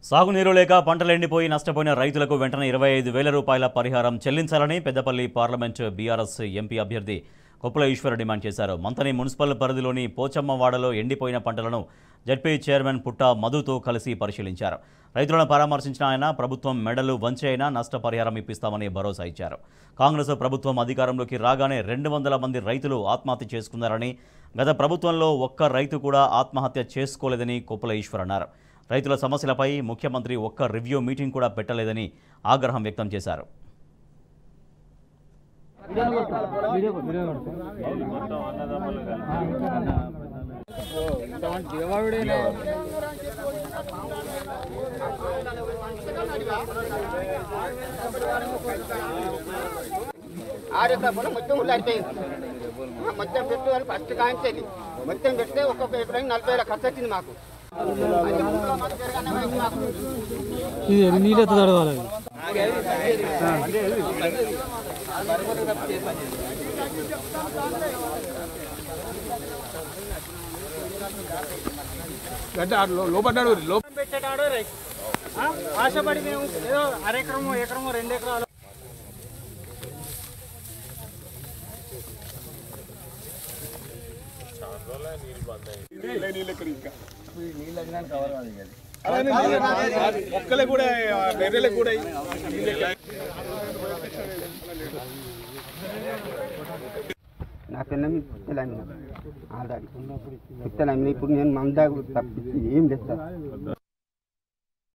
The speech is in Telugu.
సాగునీరు లేక పంటలు ఎండిపోయి నష్టపోయిన రైతులకు వెంటనే 25,000 రూపాయల పరిహారం చెల్లించాలని పెద్దపల్లి పార్లమెంట్ బీఆర్ఎస్ ఎంపీ అభ్యర్థి కొప్పుల ఈశ్వర్ డిమాండ్ చేశారు. మంతని మున్సిపల్ పరిధిలోని పోచమ్మవాడలో ఎండిపోయిన పంటలను జడ్పీ చైర్మన్ పుట్ట మధుతో కలిసి పరిశీలించారు. రైతులను పరామర్శించిన ఆయన ప్రభుత్వం మెడలు వంచి అయినా నష్టపరిహారం ఇప్పిస్తామని భరోసా ఇచ్చారు. కాంగ్రెస్ ప్రభుత్వం అధికారంలోకి రాగానే 200 మంది రైతులు ఆత్మహత్య చేసుకున్నారని, గత ప్రభుత్వంలో ఒక్క రైతు కూడా ఆత్మహత్య చేసుకోలేదని కొప్పుల ఈశ్వర్ అన్నారు. రైతుల సమస్యలపై ముఖ్యమంత్రి ఒక్క రివ్యూ మీటింగ్ కూడా పెట్టలేదని ఆగ్రహం వ్యక్తం చేశారు. మొత్తం పెట్టుబడి ఫస్ట్ కాయించేది మొత్తం పెడితే ఒక్కొక్క ఎకరానికి 40,000 ఖర్చు వచ్చింది మాకు. నీళ్ళతో తడవాలి. లోపడ్డాడు లోపం పెట్టేటాడు ఆశపడి మేము ఏదో అరెకరమో ఎకరమో 2 ఎకరాలు మొక్కలు కూడా బెర్రెలు కూడా నా పిల్లలు పిత్తలమ్మిన ఆల్రెడీ పిత్తలమ్మిన ఇప్పుడు నేను మందాకు తప్పించి ఏం చేస్తాను.